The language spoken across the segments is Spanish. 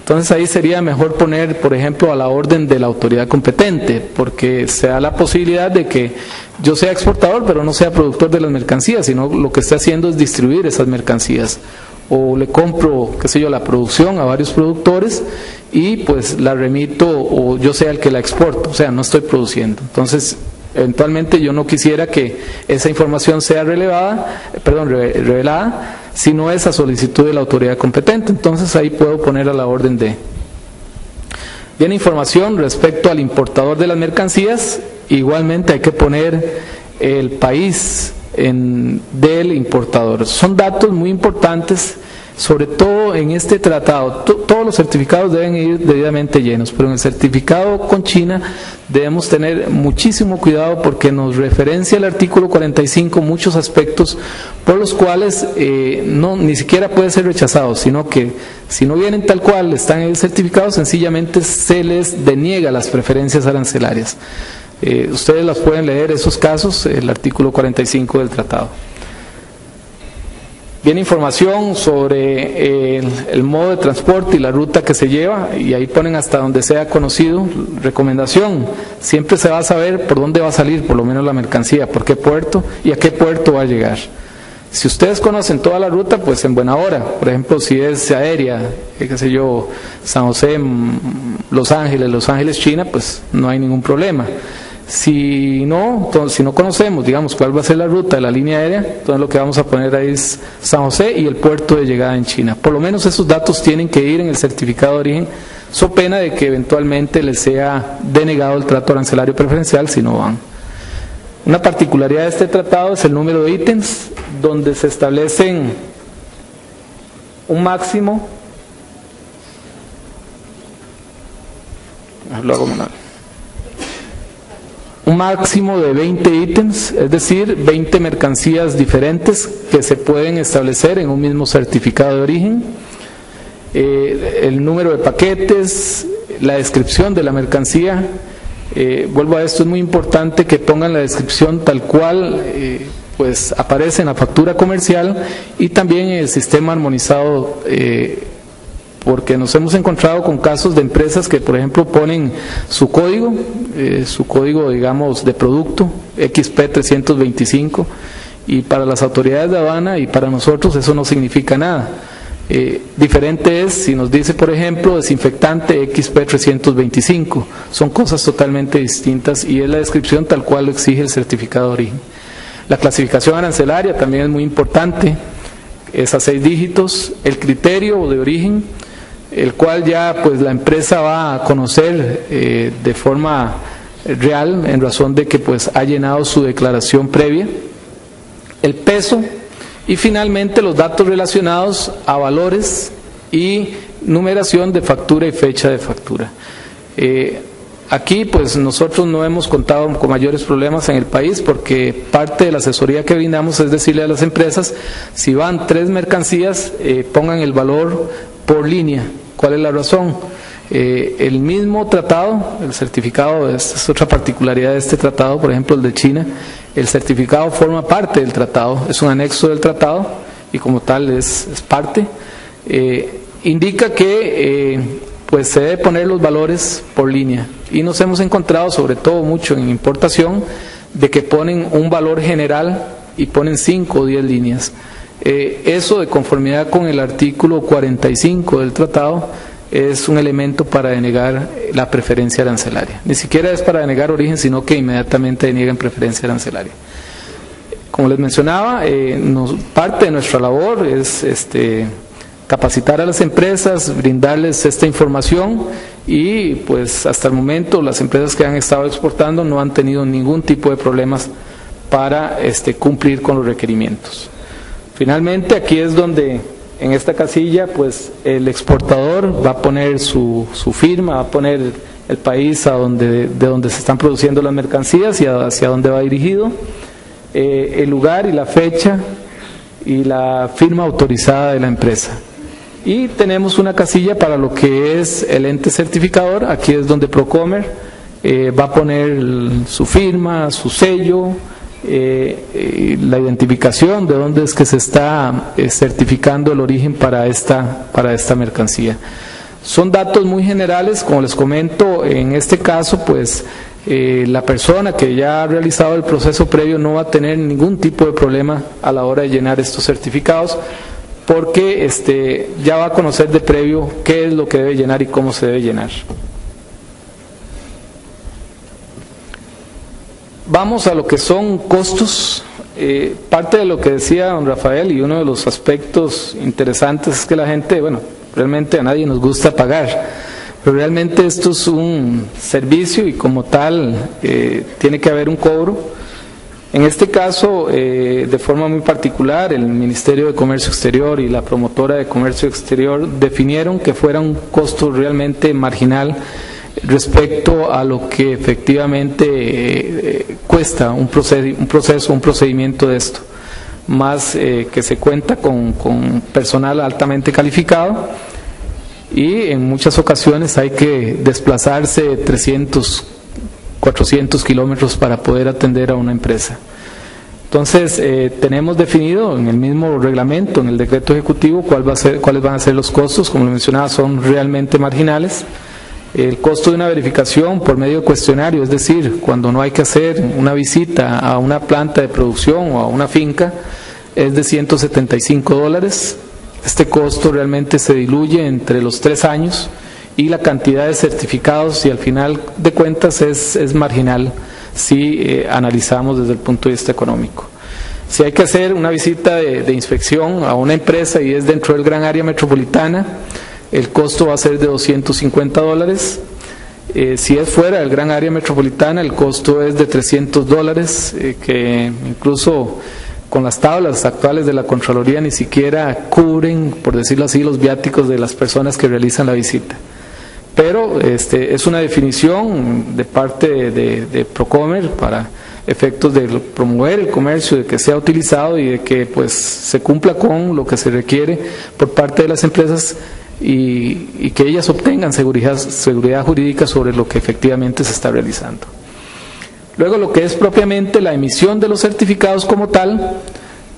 Entonces ahí sería mejor poner, por ejemplo, a la orden de la autoridad competente, porque se da la posibilidad de que yo sea exportador, pero no sea productor de las mercancías, sino lo que esté haciendo es distribuir esas mercancías. O le compro, qué sé yo, la producción a varios productores y pues la remito, o yo sea el que la exporto, o sea, no estoy produciendo. Entonces, eventualmente yo no quisiera que esa información sea revelada, si no es a solicitud de la autoridad competente. Entonces ahí puedo poner a la orden de. Viene información respecto al importador de las mercancías, igualmente hay que poner el país del importador. Son datos muy importantes, sobre todo en este tratado. Todos los certificados deben ir debidamente llenos, pero en el certificado con China debemos tener muchísimo cuidado porque nos referencia el artículo 45 muchos aspectos por los cuales ni siquiera puede ser rechazado, sino que si no vienen tal cual están en el certificado, sencillamente se les deniega las preferencias arancelarias. Ustedes las pueden leer, esos casos, el artículo 45 del tratado. Viene información sobre el modo de transporte y la ruta que se lleva, y ahí ponen hasta donde sea conocido. Recomendación: siempre se va a saber por dónde va a salir, por lo menos la mercancía, por qué puerto y a qué puerto va a llegar. Si ustedes conocen toda la ruta, pues en buena hora. Por ejemplo, si es aérea, qué sé yo, San José, Los Ángeles, China, pues no hay ningún problema. Si no conocemos, digamos, cuál va a ser la ruta de la línea aérea, entonces lo que vamos a poner ahí es San José y el puerto de llegada en China. Por lo menos esos datos tienen que ir en el certificado de origen, so pena de que eventualmente les sea denegado el trato arancelario preferencial si no van. Una particularidad de este tratado es el número de ítems, donde se establecen un máximo. Lo hago manual. Un máximo de 20 ítems, es decir, 20 mercancías diferentes que se pueden establecer en un mismo certificado de origen. El número de paquetes, la descripción de la mercancía. Vuelvo a esto, es muy importante que pongan la descripción tal cual pues aparece en la factura comercial y también en el sistema armonizado, porque nos hemos encontrado con casos de empresas que, por ejemplo, ponen su código digamos de producto XP325, y para las autoridades de aduana y para nosotros eso no significa nada. Diferente es si nos dice, por ejemplo, desinfectante XP325, son cosas totalmente distintas y es la descripción tal cual lo exige el certificado de origen. La clasificación arancelaria también es muy importante, es a 6 dígitos, el criterio de origen, el cual ya pues la empresa va a conocer de forma real en razón de que pues ha llenado su declaración previa, el peso y finalmente los datos relacionados a valores y numeración de factura y fecha de factura. Aquí pues nosotros no hemos contado con mayores problemas en el país, porque parte de la asesoría que brindamos es decirle a las empresas, si van 3 mercancías, pongan el valor por línea. ¿Cuál es la razón? El mismo tratado, el certificado, esta es otra particularidad de este tratado, por ejemplo el de China, el certificado forma parte del tratado, es un anexo del tratado y como tal es parte. Indica que pues se debe poner los valores por línea, y nos hemos encontrado sobre todo mucho en importación de que ponen un valor general y ponen 5 o 10 líneas. Eso, de conformidad con el artículo 45 del tratado, es un elemento para denegar la preferencia arancelaria. Ni siquiera es para denegar origen, sino que inmediatamente deniegan preferencia arancelaria. Como les mencionaba, parte de nuestra labor es capacitar a las empresas, brindarles esta información, y pues hasta el momento las empresas que han estado exportando no han tenido ningún tipo de problemas para cumplir con los requerimientos. Finalmente, aquí es donde en esta casilla pues el exportador va a poner su firma, va a poner el país de donde se están produciendo las mercancías y hacia dónde va dirigido, el lugar y la fecha y la firma autorizada de la empresa. Y tenemos una casilla para lo que es el ente certificador. Aquí es donde Procomer va a poner su firma, su sello, la identificación de dónde es que se está certificando el origen para esta mercancía. Son datos muy generales, como les comento, en este caso pues la persona que ya ha realizado el proceso previo no va a tener ningún tipo de problema a la hora de llenar estos certificados, porque ya va a conocer de previo qué es lo que debe llenar y cómo se debe llenar. Vamos a lo que son costos. Parte de lo que decía don Rafael, y uno de los aspectos interesantes es que la gente, bueno, realmente a nadie nos gusta pagar, pero realmente esto es un servicio y como tal tiene que haber un cobro. En este caso, de forma muy particular, el Ministerio de Comercio Exterior y la promotora de Comercio Exterior definieron que fuera un costo realmente marginal respecto a lo que efectivamente cuesta un procedimiento de esto, más que se cuenta con personal altamente calificado y en muchas ocasiones hay que desplazarse 300, 400 kilómetros para poder atender a una empresa. Entonces, tenemos definido en el mismo reglamento, en el decreto ejecutivo, cuáles van a ser los costos. Como lo mencionaba, son realmente marginales. El costo de una verificación por medio de cuestionario, es decir, cuando no hay que hacer una visita a una planta de producción o a una finca, es de $175. Este costo realmente se diluye entre los 3 años y la cantidad de certificados, y al final de cuentas es marginal si analizamos desde el punto de vista económico. Si hay que hacer una visita de inspección a una empresa y es dentro del gran área metropolitana, el costo va a ser de $250. Si es fuera del gran área metropolitana, el costo es de $300, que incluso con las tablas actuales de la Contraloría ni siquiera cubren, por decirlo así, los viáticos de las personas que realizan la visita. Pero es una definición de parte de Procomer para efectos de promover el comercio, de que sea utilizado y de que pues se cumpla con lo que se requiere por parte de las empresas y que ellas obtengan seguridad jurídica sobre lo que efectivamente se está realizando. Luego, lo que es propiamente la emisión de los certificados como tal,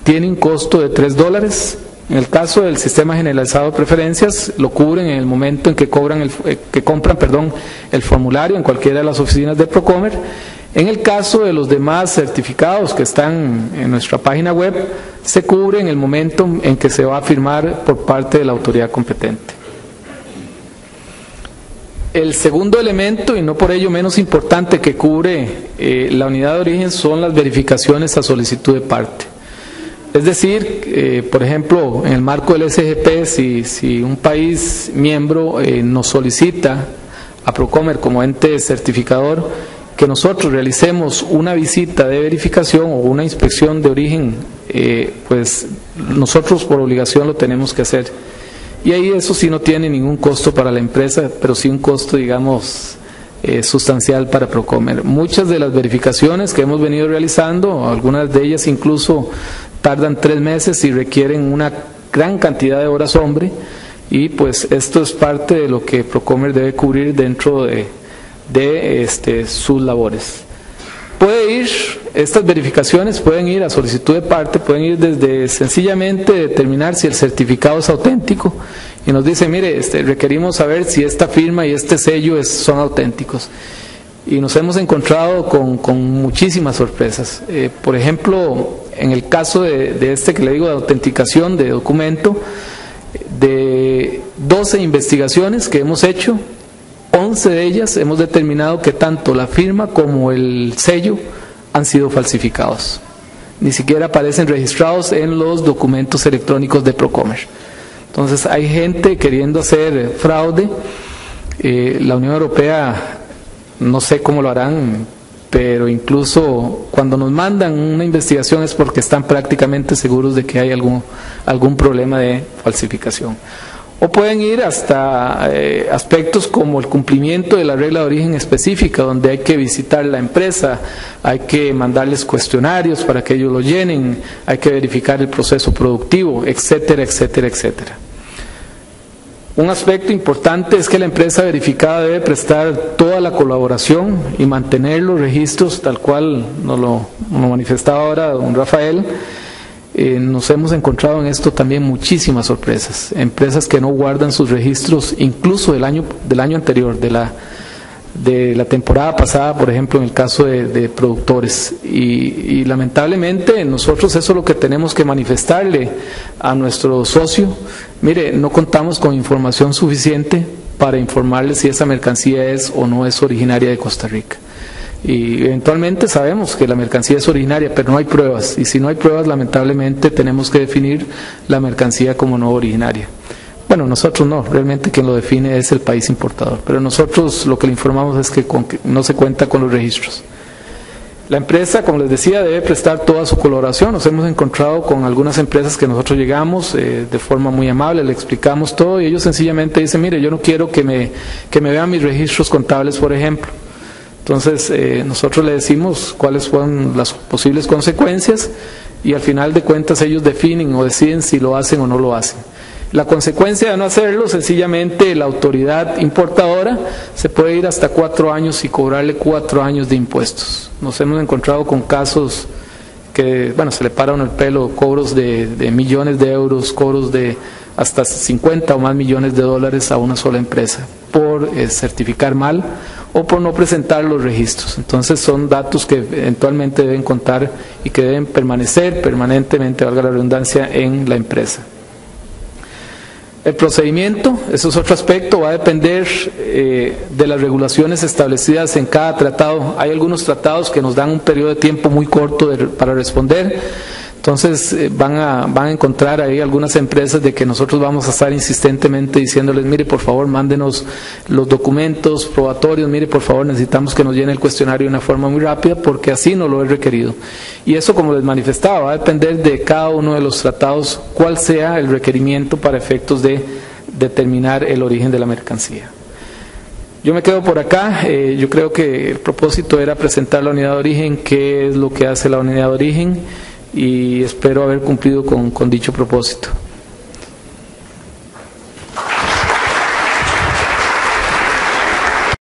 tiene un costo de $3. En el caso del sistema generalizado de preferencias, lo cubren en el momento en que compran el formulario en cualquiera de las oficinas de Procomer. En el caso de los demás certificados que están en nuestra página web, se cubre en el momento en que se va a firmar por parte de la autoridad competente. El segundo elemento, y no por ello menos importante, que cubre la unidad de origen son las verificaciones a solicitud de parte. Es decir, por ejemplo, en el marco del SGP, si un país miembro nos solicita a Procomer como ente certificador que nosotros realicemos una visita de verificación o una inspección de origen, pues nosotros por obligación lo tenemos que hacer. Y ahí eso sí no tiene ningún costo para la empresa, pero sí un costo, digamos, sustancial para Procomer. Muchas de las verificaciones que hemos venido realizando, algunas de ellas incluso tardan 3 meses y requieren una gran cantidad de horas hombre, y pues esto es parte de lo que Procomer debe cubrir dentro de sus labores. Estas verificaciones pueden ir a solicitud de parte, pueden ir desde sencillamente determinar si el certificado es auténtico y nos dice, mire, requerimos saber si esta firma y este sello son auténticos. Y nos hemos encontrado con muchísimas sorpresas. Por ejemplo, en el caso de que le digo de autenticación de documento, de 12 investigaciones que hemos hecho, 11 de ellas hemos determinado que tanto la firma como el sello han sido falsificados. Ni siquiera aparecen registrados en los documentos electrónicos de Procomer. Entonces hay gente queriendo hacer fraude. La Unión Europea, no sé cómo lo harán, pero incluso cuando nos mandan una investigación es porque están prácticamente seguros de que hay algún problema de falsificación. O pueden ir hasta aspectos como el cumplimiento de la regla de origen específica, donde hay que visitar la empresa, hay que mandarles cuestionarios para que ellos lo llenen, hay que verificar el proceso productivo, etcétera, etcétera, etcétera. Un aspecto importante es que la empresa verificada debe prestar toda la colaboración y mantener los registros tal cual nos lo manifestaba ahora don Rafael. nos hemos encontrado en esto también muchísimas sorpresas. Empresas que no guardan sus registros, incluso del año anterior, de la temporada pasada, por ejemplo, en el caso de productores. Y lamentablemente nosotros eso es lo que tenemos que manifestarle a nuestro socio. Mire, no contamos con información suficiente para informarle si esa mercancía es o no es originaria de Costa Rica. Y eventualmente sabemos que la mercancía es originaria, pero no hay pruebas. Y si no hay pruebas, lamentablemente tenemos que definir la mercancía como no originaria. Bueno, nosotros no, realmente quien lo define es el país importador, pero nosotros lo que le informamos es que no se cuenta con los registros. La empresa, como les decía, debe prestar toda su colaboración. Nos hemos encontrado con algunas empresas que nosotros llegamos de forma muy amable, le explicamos todo y ellos sencillamente dicen, mire, yo no quiero que me vean mis registros contables, por ejemplo. Entonces, nosotros le decimos cuáles fueron las posibles consecuencias y al final de cuentas ellos definen o deciden si lo hacen o no lo hacen. La consecuencia de no hacerlo, sencillamente la autoridad importadora se puede ir hasta 4 años y cobrarle 4 años de impuestos. Nos hemos encontrado con casos que, bueno, se le para uno el pelo, cobros de millones de euros, cobros de hasta 50 o más millones de dólares a una sola empresa por certificar mal o por no presentar los registros. Entonces son datos que eventualmente deben contar y que deben permanecer permanentemente, valga la redundancia, en la empresa. El procedimiento, eso es otro aspecto, va a depender de las regulaciones establecidas en cada tratado. Hay algunos tratados que nos dan un periodo de tiempo muy corto para responder. Entonces van a encontrar ahí algunas empresas de que nosotros vamos a estar insistentemente diciéndoles, mire, por favor, mándenos los documentos probatorios, mire, por favor, necesitamos que nos llene el cuestionario de una forma muy rápida porque así no lo he requerido. Y eso, como les manifestaba, va a depender de cada uno de los tratados cuál sea el requerimiento para efectos de determinar el origen de la mercancía. Yo me quedo por acá. Yo creo que el propósito era presentar la unidad de origen, qué es lo que hace la unidad de origen, y espero haber cumplido con dicho propósito.